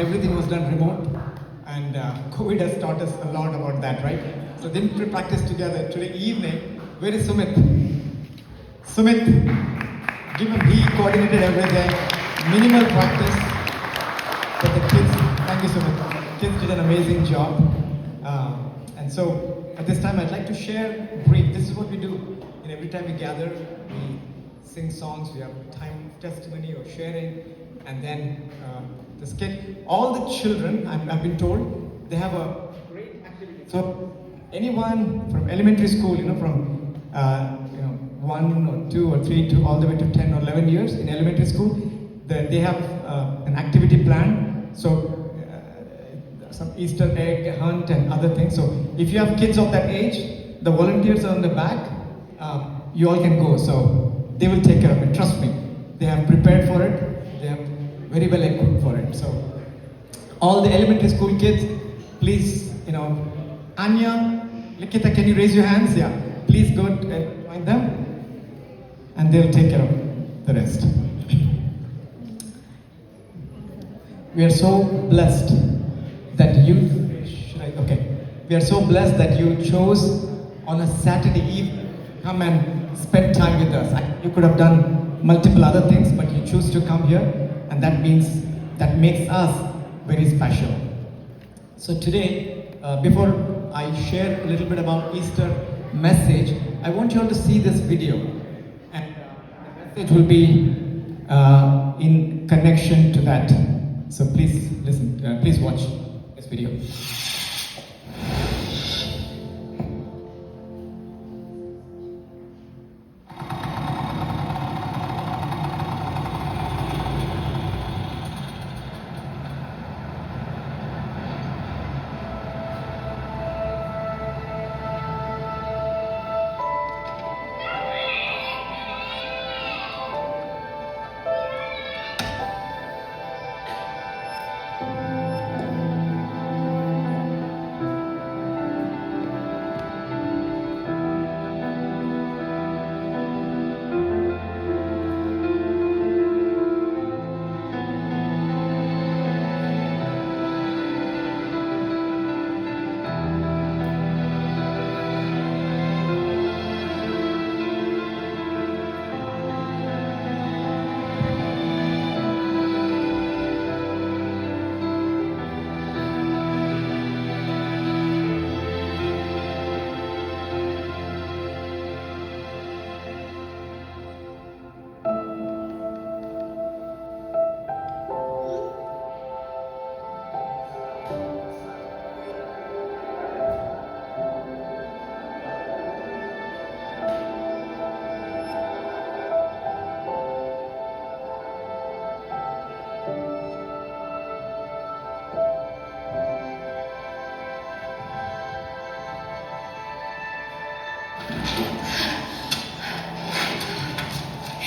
everything was done remote, and COVID has taught us a lot about that, right? So then we practice together today evening. Where is Sumit? Sumit, give him. He coordinated everything. Minimal practice, but the kids. Thank you, Sumit. Kids did an amazing job. And so at this time, I'd like to share brief. This is what we do. And every time we gather, we sing songs. We have time of testimony or sharing, and then the skit. All the children, I've been told, they have a great activity. So anyone from elementary school, from 1 or 2 or 3 to all the way to 10 or 11 years in elementary school, they have an activity plan. So some Easter egg hunt and other things. So if you have kids of that age, the volunteers are on the back. You all can go. So they will take care of it. Trust me. They have prepared for it. They are very well equipped for it. So all the elementary school kids, please, Anya, Likita, can you raise your hands? Yeah. Please go and join them. And they'll take care of the rest. We are so blessed that we are so blessed that you chose on a Saturday evening to come and spend time with us. You could have done multiple other things, but you choose to come here, and that makes us very special. So today, before I share a little bit about Easter message, I want you all to see this video, and the message will be in connection to that. So please listen, please watch this video.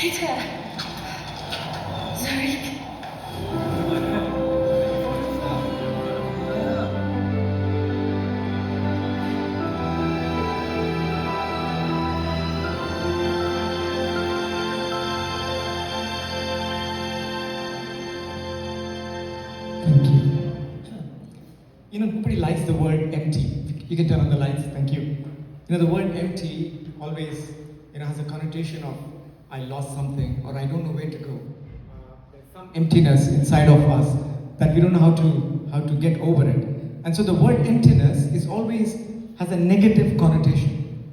Peter. Sorry. Thank you. Nobody likes the word empty. You can turn on the lights. Thank you. The word empty always, has a connotation of I lost something or I don't know where to go. There's some emptiness inside of us that we don't know how to get over it. And so the word emptiness is always has a negative connotation.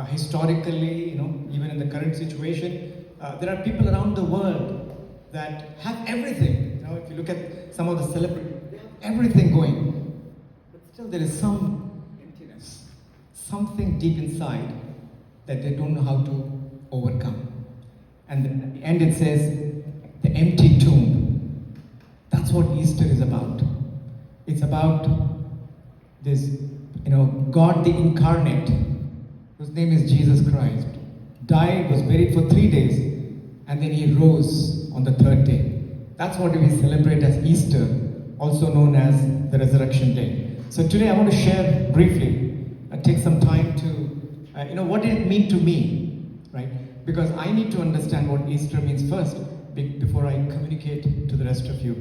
Historically, even in the current situation, there are people around the world that have everything. If you look at some of the celebrities, they have everything going, but still there is some emptiness, something deep inside that they don't know how to overcome. And then at the end it says, the empty tomb. That's what Easter is about. It's about this, God the incarnate, whose name is Jesus Christ, died, was buried for 3 days, and then he rose on the third day. That's what we celebrate as Easter, also known as the Resurrection Day. So today I want to share briefly, take some time to, what did it mean to me, right? Because I need to understand what Easter means first, before I communicate to the rest of you.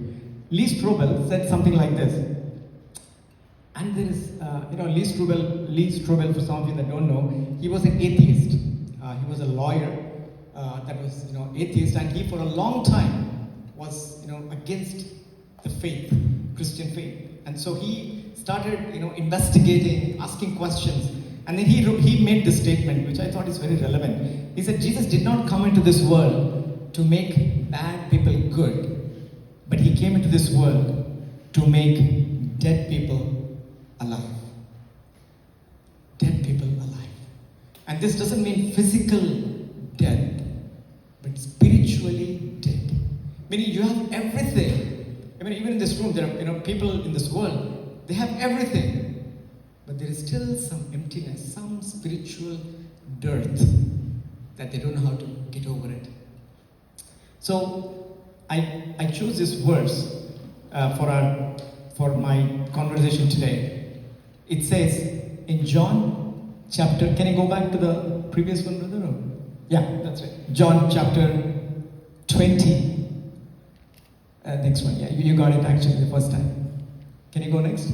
Lee Strobel said something like this. And there is, Lee Strobel, for some of you that don't know, he was an atheist. He was a lawyer that was, atheist, and he for a long time was, against the faith, Christian faith. And so he started, investigating, asking questions. And then he made this statement, which I thought is very relevant. He said, Jesus did not come into this world to make bad people good, but he came into this world to make dead people alive. Dead people alive. And this doesn't mean physical death, but spiritually dead. Meaning you have everything. I mean, even in this room, there are people in this world, they have everything. But there is still some emptiness, some spiritual dearth that they don't know how to get over it. So I chose this verse for my conversation today. It says in John chapter, can you go back to the previous one, brother? Or? Yeah, that's right. John chapter 20. Next one, yeah, you got it actually the first time. Can you go next?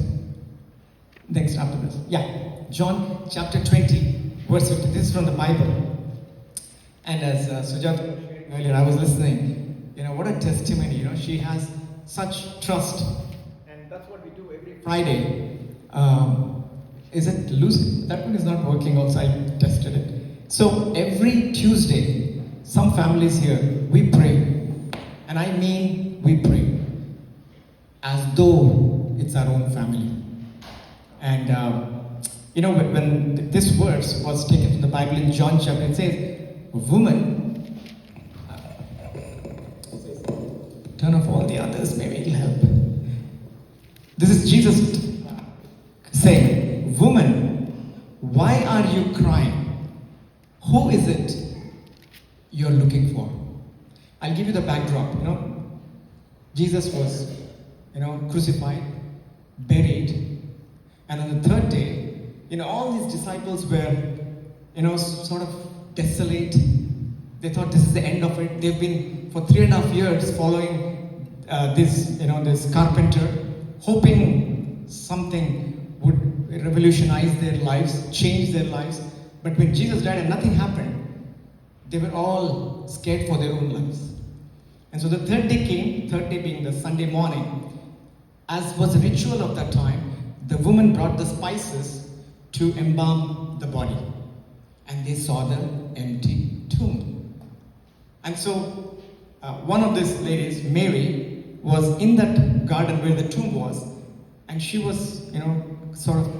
Next after this. Yeah, John chapter 20, verse 50. This is from the Bible. And as Sujata earlier, I was listening. What a testimony. She has such trust. And that's what we do every Friday. Is it loose? That one is not working also. I tested it. So every Tuesday, some families here, we pray. And I mean, we pray. As though it's our own family. And, when this verse was taken from the Bible in John chapter, it says, woman, turn off all the others, maybe it'll help. This is Jesus saying, woman, why are you crying? Who is it you're looking for? I'll give you the backdrop, Jesus was, crucified, buried, and on the third day, all these disciples were, sort of desolate. They thought this is the end of it. They've been for 3.5 years following this carpenter, hoping something would revolutionize their lives, change their lives. But when Jesus died and nothing happened, they were all scared for their own lives. And so the third day came, third day being the Sunday morning. As was the ritual of that time, the woman brought the spices to embalm the body. And they saw the empty tomb. And so one of these ladies, Mary, was in that garden where the tomb was. And she was, sort of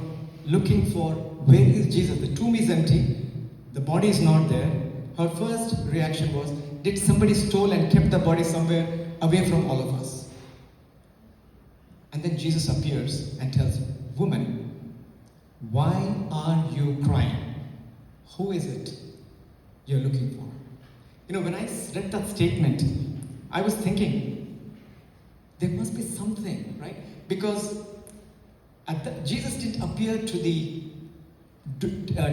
looking for, where is Jesus? The tomb is empty. The body is not there. Her first reaction was, did somebody stole and kept the body somewhere away from all of us? And then Jesus appears and tells, woman, why are you crying? Who is it you're looking for? When I read that statement, I was thinking, there must be something, right? Because Jesus didn't appear to the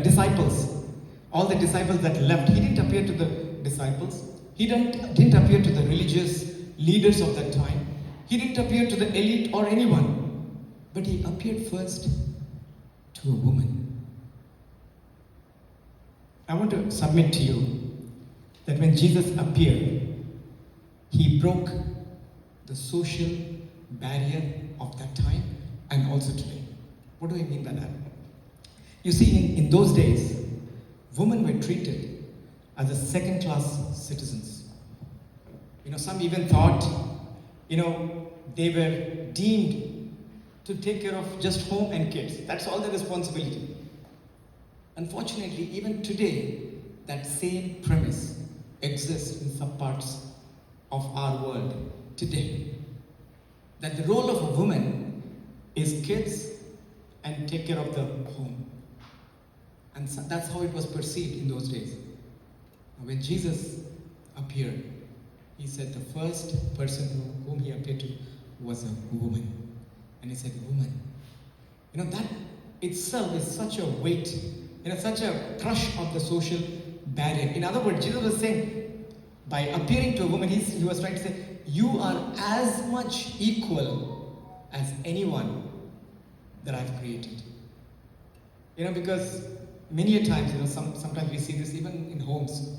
disciples, all the disciples that left. He didn't appear to the disciples. He didn't appear to the religious leaders of that time. He didn't appear to the elite or anyone. But he appeared first to a woman. I want to submit to you that when Jesus appeared, he broke the social barrier of that time and also today. What do I mean by that? You see, in those days, women were treated as a second-class citizens. Some even thought, they were deemed to take care of just home and kids. That's all the responsibility. Unfortunately, even today, that same premise exists in some parts of our world today. That the role of a woman is kids and take care of the home. And so that's how it was perceived in those days. When Jesus appeared, he said the first person whom he appeared to was a woman. And he said, woman. That itself is such a weight, such a crush of the social barrier. In other words, Jesus was saying, by appearing to a woman, he was trying to say, you are as much equal as anyone that I've created. Because many a times, sometimes we see this even in homes.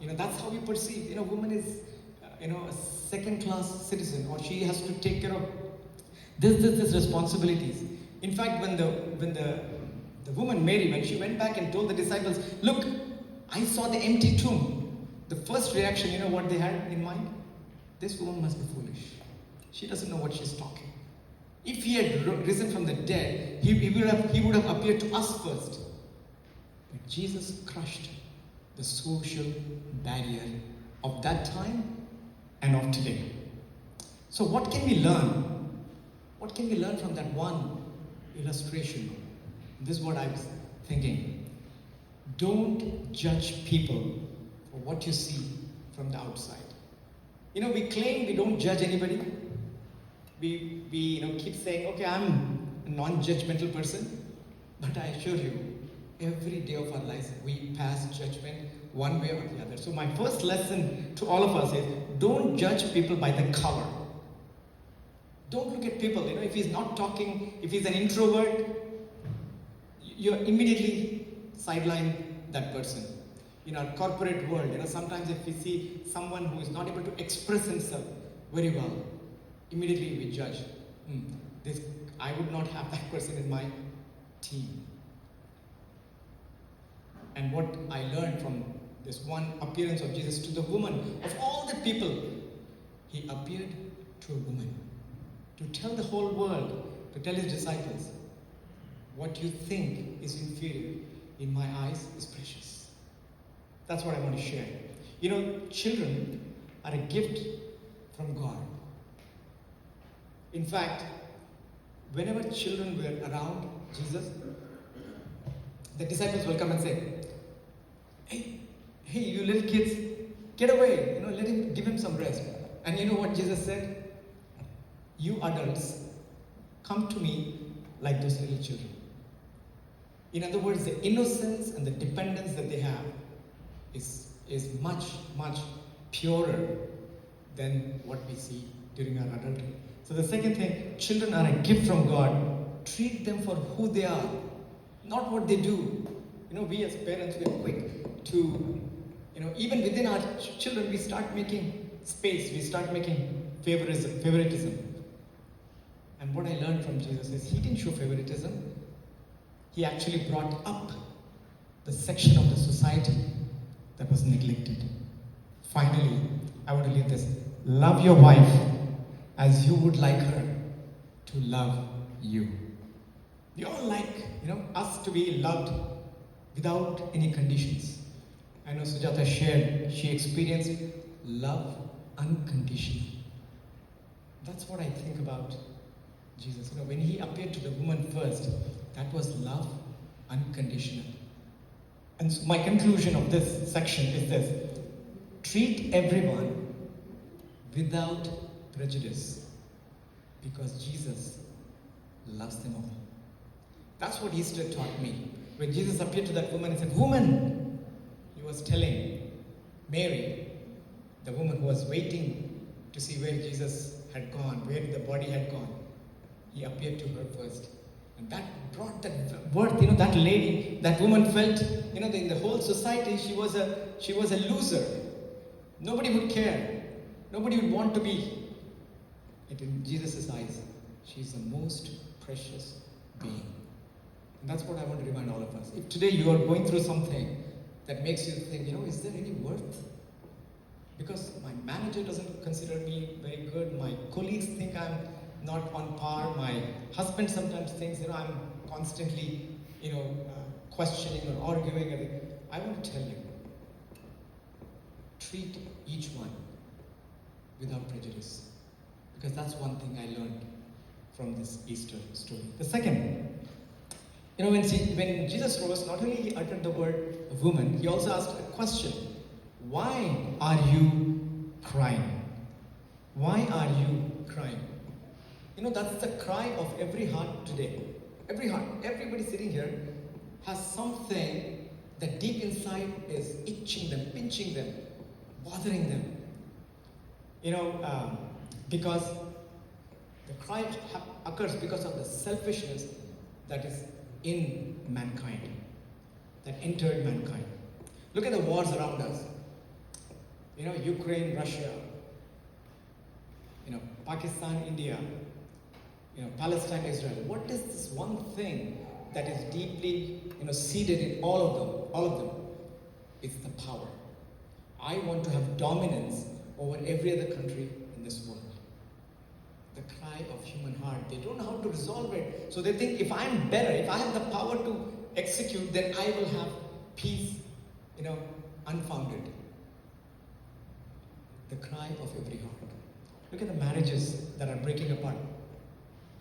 That's how we perceive. Woman is, a second-class citizen, or she has to take care of this responsibilities. In fact, when the woman Mary, when she went back and told the disciples, "Look, I saw the empty tomb," the first reaction, what they had in mind? This woman must be foolish. She doesn't know what she's talking. If he had risen from the dead, he would have appeared to us first. But Jesus crushed the social barrier of that time and of today. So what can we learn? What can we learn from that one illustration? This is what I was thinking. Don't judge people for what you see from the outside. We claim we don't judge anybody. We keep saying, okay, I'm a non-judgmental person. But I assure you, every day of our lives, we pass judgment one way or the other. So my first lesson to all of us is, don't judge people by the cover. Don't look at people. If he's not talking, if he's an introvert, you're immediately sideline that person. In our corporate world, sometimes if we see someone who is not able to express himself very well, immediately we judge. I would not have that person in my team. And what I learned from this one appearance of Jesus to the woman, of all the people, he appeared to a woman to tell the whole world, to tell his disciples, what you think is inferior in my eyes is precious. That's what I want to share. Children are a gift from God. In fact, whenever children were around Jesus, the disciples will come and say, hey, you little kids, get away, give him some rest. And you know what Jesus said? You adults, come to me like those little children. In other words, the innocence and the dependence that they have is much, much purer than what we see during our adulthood. So the second thing, children are a gift from God. Treat them for who they are, not what they do. We as parents, we're quick to, even within our children, we start making space, we start making favoritism. And what I learned from Jesus is he didn't show favoritism. He actually brought up the section of the society that was neglected. Finally, I want to leave this. Love your wife as you would like her to love you. We all like, us to be loved without any conditions. I know Sujata shared, she experienced love unconditionally. That's what I think about Jesus. When he appeared to the woman first, that was love unconditional. And so my conclusion of this section is this: treat everyone without prejudice, because Jesus loves them all. That's what Easter taught me. When Jesus appeared to that woman and said, "Woman," he was telling Mary, the woman who was waiting to see where Jesus had gone, where the body had gone. He appeared to her first. And that brought that worth, that lady, that woman felt, in the whole society, she was a loser. Nobody would care. Nobody would want to be. Yet in Jesus' eyes, she's the most precious being. And that's what I want to remind all of us. If today you are going through something that makes you think, is there any worth? Because my manager doesn't consider me very good, my colleagues think I'm not on par, my husband sometimes thinks, I'm constantly, questioning or arguing. I want to tell you, treat each one without prejudice. Because that's one thing I learned from this Easter story. The second, when Jesus rose, not only he uttered the word woman, he also asked a question. Why are you crying? Why are you crying? That's the cry of every heart today. Every heart, everybody sitting here has something that deep inside is itching them, pinching them, bothering them. because the cry occurs because of the selfishness that is in mankind, that entered mankind. Look at the wars around us. Ukraine, Russia, Pakistan, India, Palestine, Israel. What is this one thing that is deeply, seated in all of them? All of them. It's the power. I want to have dominance over every other country in this world. The cry of human heart. They don't know how to resolve it. So they think, if I'm better, if I have the power to execute, then I will have peace, unfounded. The cry of every heart. Look at the marriages that are breaking apart.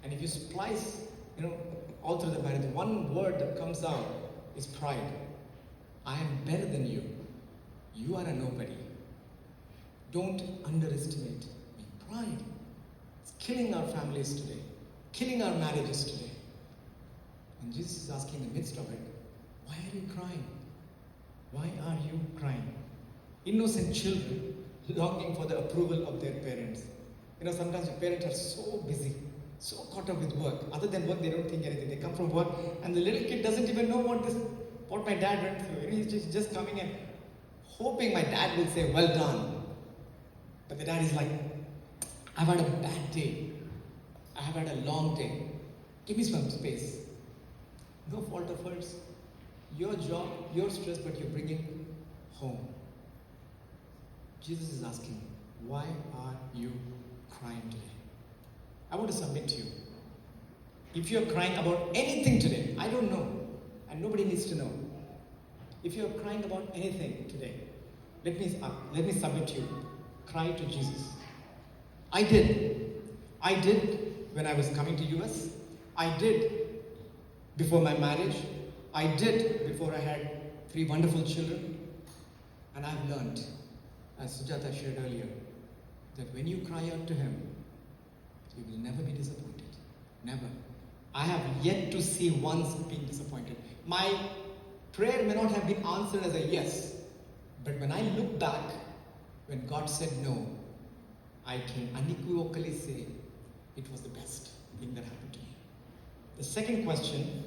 And if you splice, all through the marriage, the one word that comes out is pride. I am better than you. You are a nobody. Don't underestimate me. Pride. It's killing our families today, killing our marriages today. And Jesus is asking in the midst of it, why are you crying? Why are you crying? Innocent children longing for the approval of their parents. Sometimes your parents are so busy, so caught up with work. Other than work, they don't think anything. They come from work, and the little kid doesn't even know what my dad went through. He's just coming and hoping my dad will say, well done. But the dad is like, I've had a bad day. I have had a long day. Give me some space. No fault of hers. Your job, your stress, but you're bringing home. Jesus is asking, why are you crying today? I want to submit to you. If you're crying about anything today, I don't know, and nobody needs to know. If you're crying about anything today, let me submit to you. Cry to Jesus. I did when I was coming to US. I did before my marriage. I did before I had 3 wonderful children. And I've learned, as Sujata shared earlier, that when you cry out to Him, you will never be disappointed. Never. I have yet to see once being disappointed. My prayer may not have been answered as a yes, but when I look back, when God said no, I can unequivocally say it was the best thing that happened to me. The second question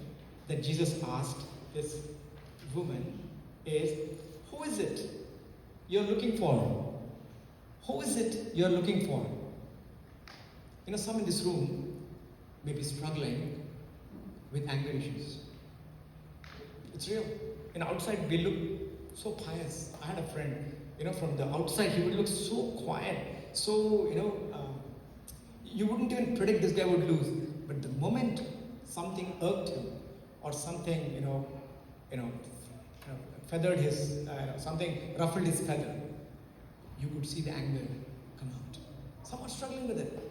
that Jesus asked this woman is, who is it you're looking for? Who is it you're looking for? Some in this room may be struggling with anger issues. It's real. Outside we look so pious. I had a friend, from the outside he would look so quiet, so, you wouldn't even predict this guy would lose. But the moment something irked him, or something, feathered his, something ruffled his feather, you could see the anger come out. Some are struggling with it.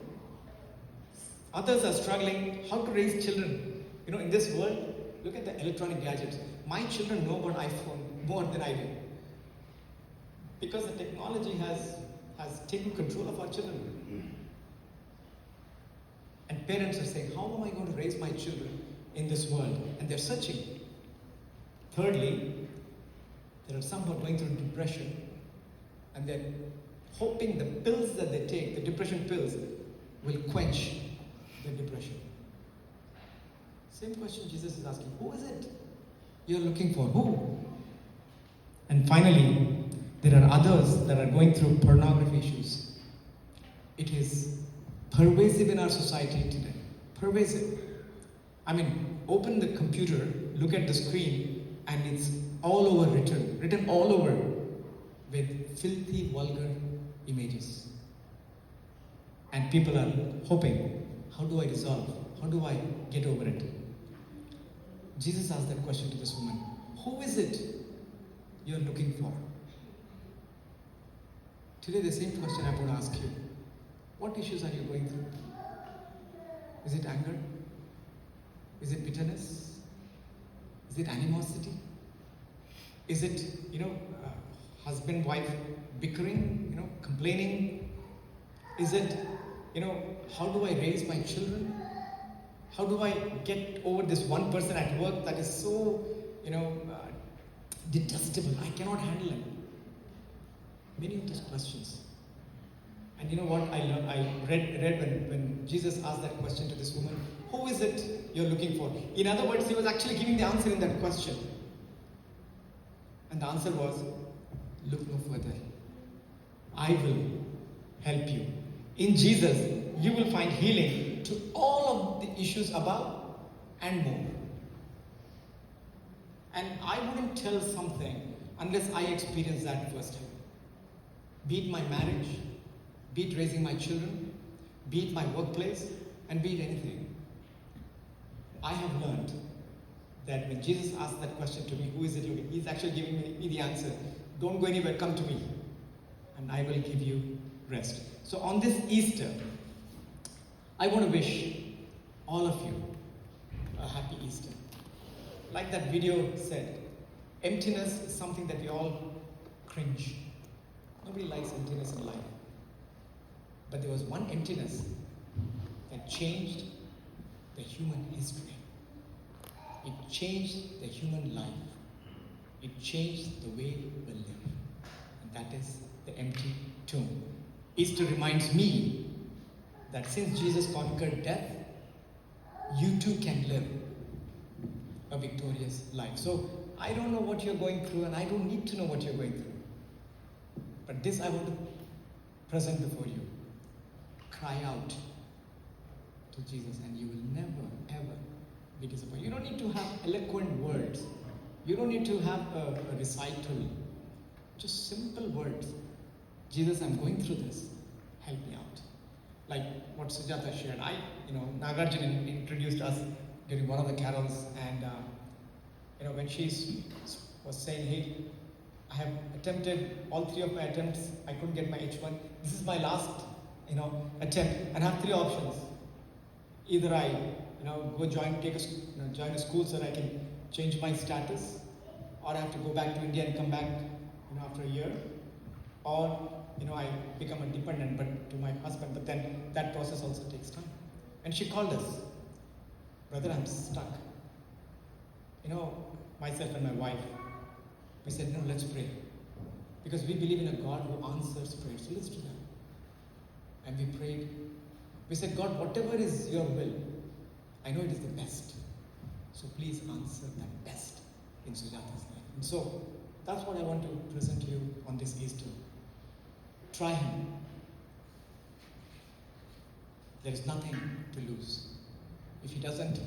Others are struggling how to raise children. In this world, look at the electronic gadgets. My children know about iPhone more than I do. Because the technology has taken control of our children. And parents are saying, how am I going to raise my children in this world? And they're searching. Thirdly, there are some who are going through depression, and they're hoping the pills that they take, the depression pills, will quench the depression. Same question Jesus is asking, who is it you're looking for? Who? And finally, there are others that are going through pornography issues. It is pervasive in our society today. Pervasive. Open the computer, look at the screen, and it's all over written all over with filthy, vulgar images. And people are hoping, how do I resolve? How do I get over it? Jesus asked that question to this woman. Who is it you're looking for? Today the same question I'm going to ask you. What issues are you going through? Is it anger? Is it bitterness? Is it animosity? Is it, husband, wife bickering, complaining? Is it, how do I raise my children? How do I get over this one person at work that is so, detestable? I cannot handle him. Many of those questions. And you know what I read when Jesus asked that question to this woman, who is it you're looking for? In other words, he was actually giving the answer in that question. And the answer was, look no further. I will help you. In Jesus, you will find healing to all of the issues above and more. And I wouldn't tell something unless I experience that firsthand. Be it my marriage, be it raising my children, be it my workplace, and be it anything. I have learned that when Jesus asked that question to me, who is it looking? He's actually giving me the answer. Don't go anywhere, come to me, and I will give you rest. So on this Easter, I want to wish all of you a happy Easter. Like that video said, emptiness is something that we all cringe. Nobody likes emptiness in life. But there was one emptiness that changed the human history. It changed the human life. It changed the way we live. And that is the empty tomb. Easter reminds me that since Jesus conquered death, you too can live a victorious life. So I don't know what you're going through, and I don't need to know what you're going through. But this I want to present before you. Cry out to Jesus, and you will never, ever be disappointed. You don't need to have eloquent words. You don't need to have a recital. Just simple words. Jesus, I'm going through this. Help me out. Like what Sujata shared. Nagarjuna introduced us during one of the carols, and when she was saying, hey, I have attempted all three of my attempts. I couldn't get my H1. This is my last, attempt, and I have three options. Either I, go join a school so that I can change my status, or I have to go back to India and come back, after a year, or I become a dependent, but to my husband. But then that process also takes time. And she called us, brother, I'm stuck. Myself and my wife, we said, no, let's pray. Because we believe in a God who answers prayers. So let's do that. And we prayed. We said, God, whatever is your will, I know it is the best. So please answer that best in Sujata's life. And so that's what I want to present to you on this Easter. Try Him. There is nothing to lose. If He doesn't,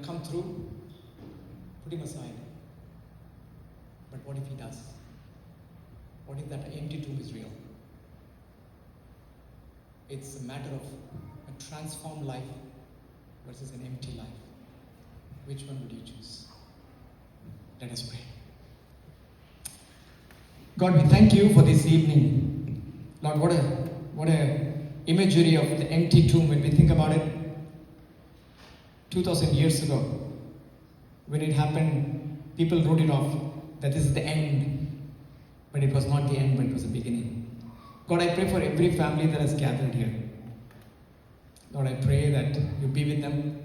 come through, put Him aside. But what if He does? What if that empty tomb is real? It's a matter of a transformed life versus an empty life. Which one would you choose? Let us pray. God, we thank you for this evening. Lord, what a imagery of the empty tomb when we think about it. 2,000 years ago, when it happened, people wrote it off, that this is the end. But it was not the end, but it was the beginning. God, I pray for every family that has gathered here. Lord, I pray that you be with them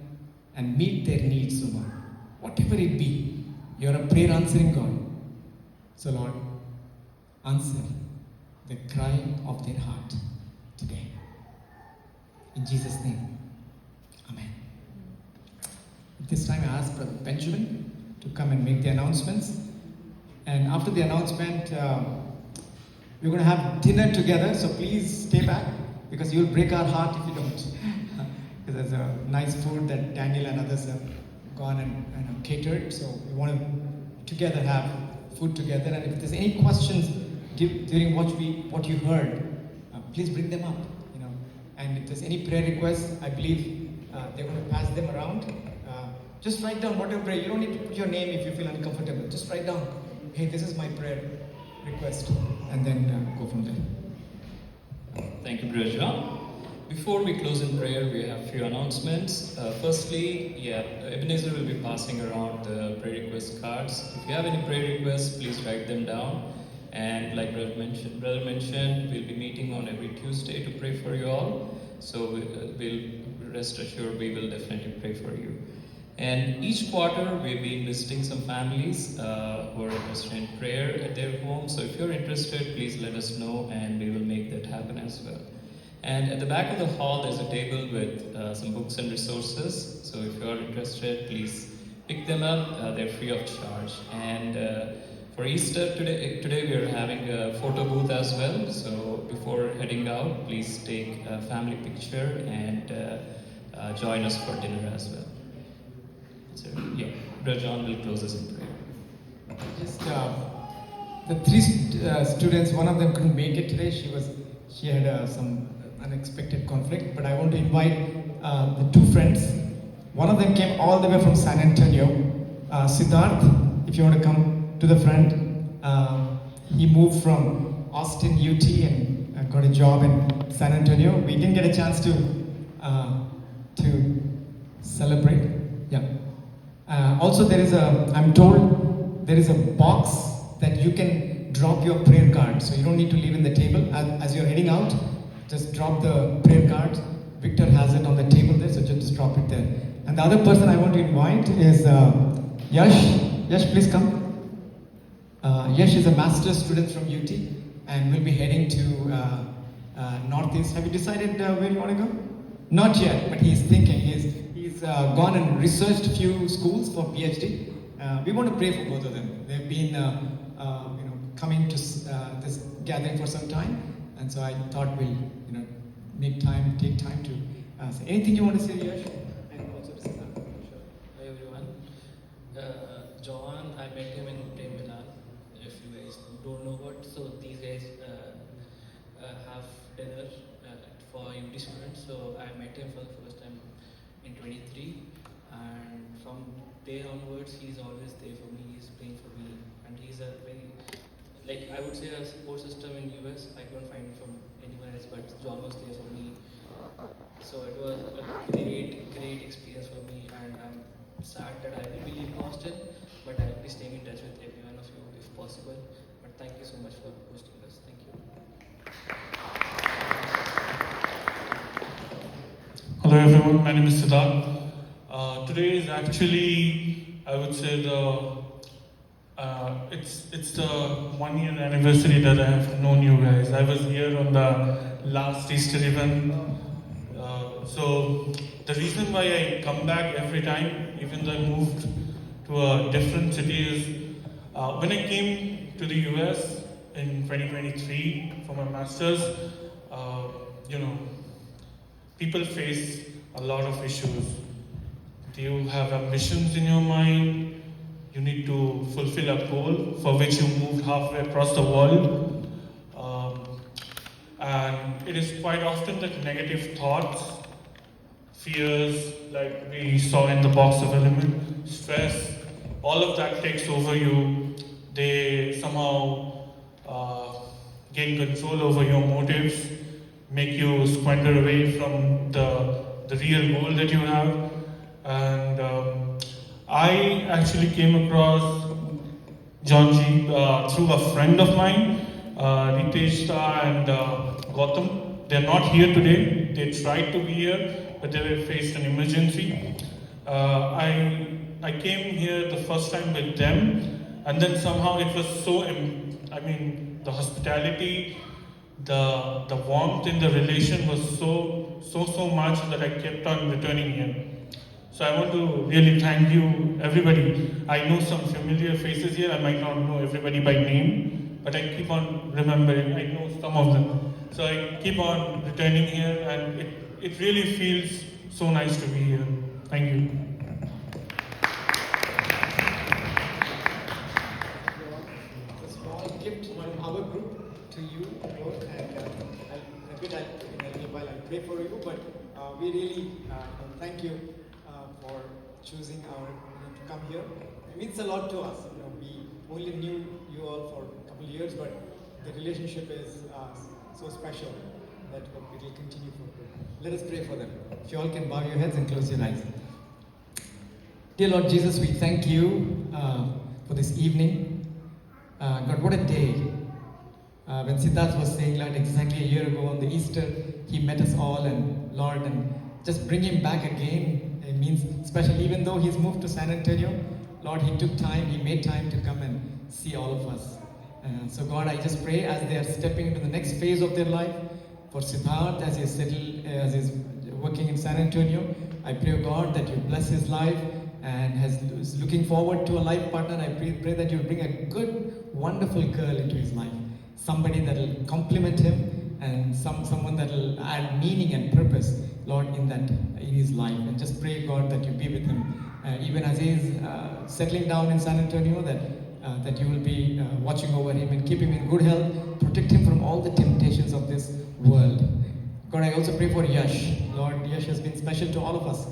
and meet their needs, O Lord. Whatever it be, you're a prayer answering God. So Lord, answer the cry of their heart today. In Jesus' name, Amen. At this time, I ask Brother Benjamin to come and make the announcements. And after the announcement, we're going to have dinner together. So please stay back, because you'll break our heart if you don't. Because there's a nice food that Daniel and others have gone and catered. So we want to together have food together. And if there's any questions during what you heard, please bring them up. And if there's any prayer requests, I believe they're going to pass them around. Just write down whatever prayer. You don't need to put your name if you feel uncomfortable. Just write down, hey, this is my prayer request, and then go from there. Thank you, Brother. Before we close in prayer, we have a few announcements. Firstly, Ebenezer will be passing around the prayer request cards. If you have any prayer requests, please write them down. And like Brother mentioned, we'll be meeting on every Tuesday to pray for you all. So we'll rest assured we will definitely pray for you. And each quarter, we've been visiting some families who are interested in prayer at their home. So if you're interested, please let us know and we will make that happen as well. And at the back of the hall, there's a table with some books and resources. So if you're interested, please pick them up. They're free of charge. And for Easter today we are having a photo booth as well. So before heading out, please take a family picture and join us for dinner as well. So yeah, Brother John will close us in prayer. Just the three students, one of them couldn't make it today. She had some unexpected conflict, but I want to invite the two friends. One of them came all the way from San Antonio. Siddharth, if you want to come to the front. He moved from Austin, UT, and got a job in San Antonio. We didn't get a chance to celebrate. Yeah. Also, I'm told there is a box that you can drop your prayer card. So you don't need to leave in the table. As you're heading out, just drop the prayer card. Victor has it on the table there, so just drop it there. And the other person I want to invite is Yash. Yash, please come. Yash is a master's student from UT and will be heading to Northeast. Have you decided where you want to go? Not yet, but he's thinking. He's gone and researched a few schools for PhD. We want to pray for both of them. They've been coming to this gathering for some time, and so I thought we'll take time to say anything you want to say, Yash, and also to Siddharth. Sure. Hi everyone. John, I met him in Prem Milan. If you guys don't know what, so these guys have dinner for UT students. So I met him for the first time in 23, and from there onwards, he's always there for me. He's praying for me, and he's a very, I would say, a support system in US. I couldn't find it from anyone else, but John was there for me. So it was a great experience for me, and I'm sad that I will be leaving Austin, but I'll be staying in touch with every one of you if possible. But thank you so much for hosting us. Thank you. Hello everyone, my name is Siddharth. Today is actually, I would say it's the 1 year anniversary that I have known you guys. I was here on the last Easter event. So the reason why I come back every time, even though I moved to a different city, is when I came to the US in 2023 for my master's, people face a lot of issues. You have ambitions in your mind, you need to fulfill a goal for which you moved halfway across the world. And it is quite often that negative thoughts, fears, like we saw in the box of element, stress, all of that takes over you. They somehow gain control over your motives, make you squander away from the real goal that you have. And I actually came across John G through a friend of mine, Ritesh and Gautam. They're not here today. They tried to be here, but they were faced an emergency. I came here the first time with them, and then somehow it was so, the hospitality, the warmth in the relation was so much that I kept on returning here. So I want to really thank you, everybody. I know some familiar faces here. I might not know everybody by name, but I keep on remembering. I know some of them. So I keep on returning here, and it really feels so nice to be here. Thank you. A small gift from our group to you both, and I'll pray for you, but we really thank you for choosing to come here. It means a lot to us. We only knew you all for a couple of years, but the relationship is so special that it will continue for good. Let us pray for them. If you all can bow your heads and close your eyes. Dear Lord Jesus, we thank you for this evening. God, what a day. When Siddharth was saying that exactly a year ago on the Easter, he met us all, and Lord, and just bring him back again It means special. Even though he's moved to San Antonio, Lord, he took time, he made time to come and see all of us. So God, I just pray as they are stepping into the next phase of their life, for Siddharth as he's settled, as he's working in San Antonio, I pray, oh God, that you bless his life and is looking forward to a life partner. I pray that you'll bring a good, wonderful girl into his life. Somebody that will complement him and someone that will add meaning and purpose, Lord, in his life. And just pray, God, that you be with him. Even as he is settling down in San Antonio, that you will be watching over him and keep him in good health, protect him from all the temptations of this world. God, I also pray for Yash. Lord, Yash has been special to all of us.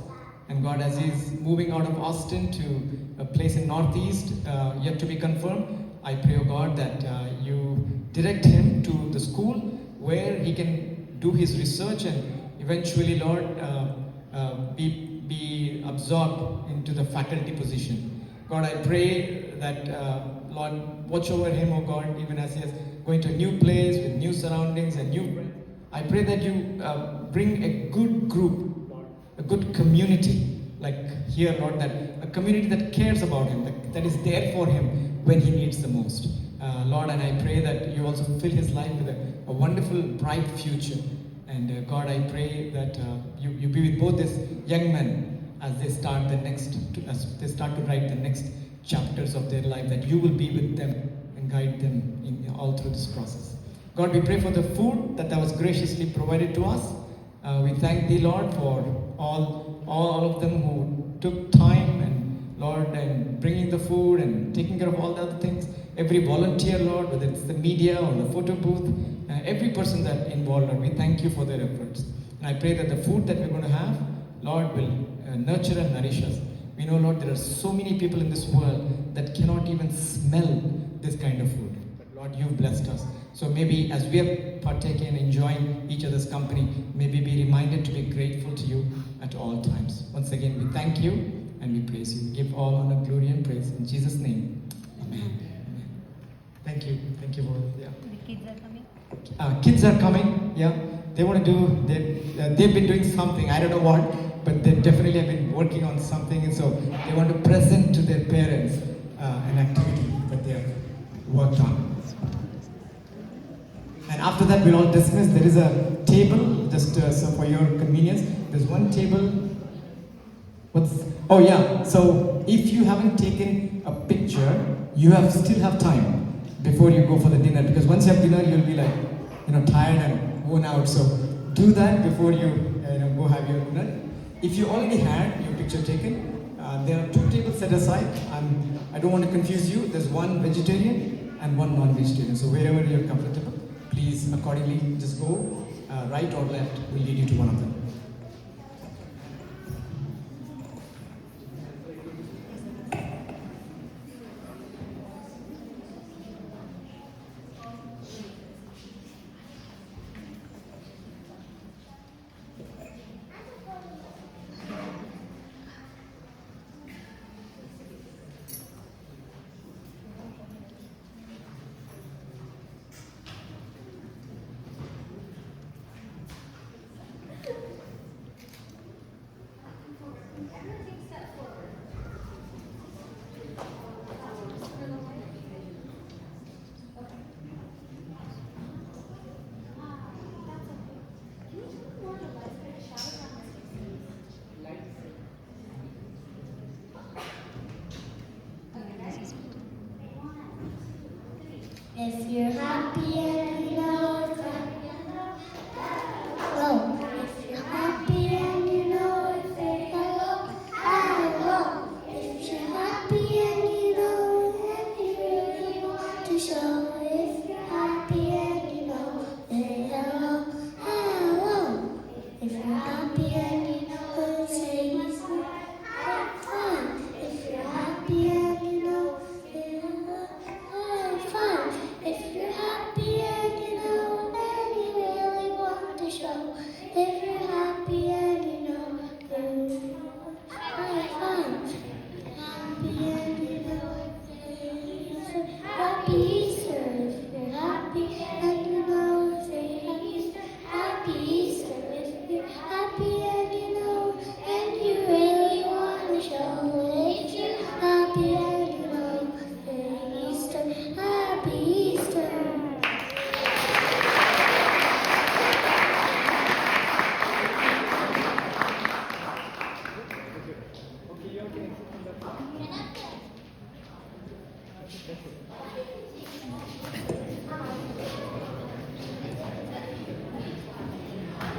And God, as he's moving out of Austin to a place in Northeast, yet to be confirmed, I pray, oh God, that you direct him to the school where he can do his research and eventually, Lord, be absorbed into the faculty position. God, I pray that, Lord, watch over him, oh God, even as he is going to a new place with new surroundings and new friends. I pray that you bring a good group, Lord, a good community, like here, Lord, that a community that cares about him, that is there for him when he needs the most. Lord, and I pray that you also fill his life with a wonderful, bright future. And God, I pray that you be with both these young men as they start to write the next chapters of their life, that you will be with them and guide them all through this process. God, we pray for the food that was graciously provided to us. We thank thee, Lord, for all of them who took time and, Lord, and bringing the food and taking care of all the other things. Every volunteer, Lord, whether it's the media or the photo booth, every person that involved, Lord, we thank you for their efforts. And I pray that the food that we're going to have, Lord, will nurture and nourish us. We know, Lord, there are so many people in this world that cannot even smell this kind of food. But Lord, you've blessed us. So maybe as we are partaking and enjoying each other's company, maybe be reminded to be grateful to you at all times. Once again, we thank you and we praise you. We give all honor, glory, and praise in Jesus' name. Amen. Amen. Thank you. Thank you, Lord. Yeah. The kids are coming. Kids are coming. Yeah. They want to do. They've been doing something. I don't know what, but they definitely have been working on something, and so they want to present to their parents an activity that they have worked on. And after that, we'll all dismiss. There is a table, just so for your convenience. There's one table. Oh yeah. So if you haven't taken a picture, you still have time before you go for the dinner. Because once you have dinner, you'll be like, tired and worn out. So do that before you go have your dinner. If you already had your picture taken, there are 2 tables set aside. I don't want to confuse you. There's one vegetarian and one non-vegetarian. So wherever you're comfortable, please accordingly just go right or left. We'll lead you to one of them. If you're happy and you know it, hello. If you're happy and you know it, say hello. Hello. If you're happy and you know it, and you really want to show. If you're happy and you know it, say hello. Hello. If you're happy and you know it, say have fun. If you're happy and you know it, say have fun. If you're happy Okay.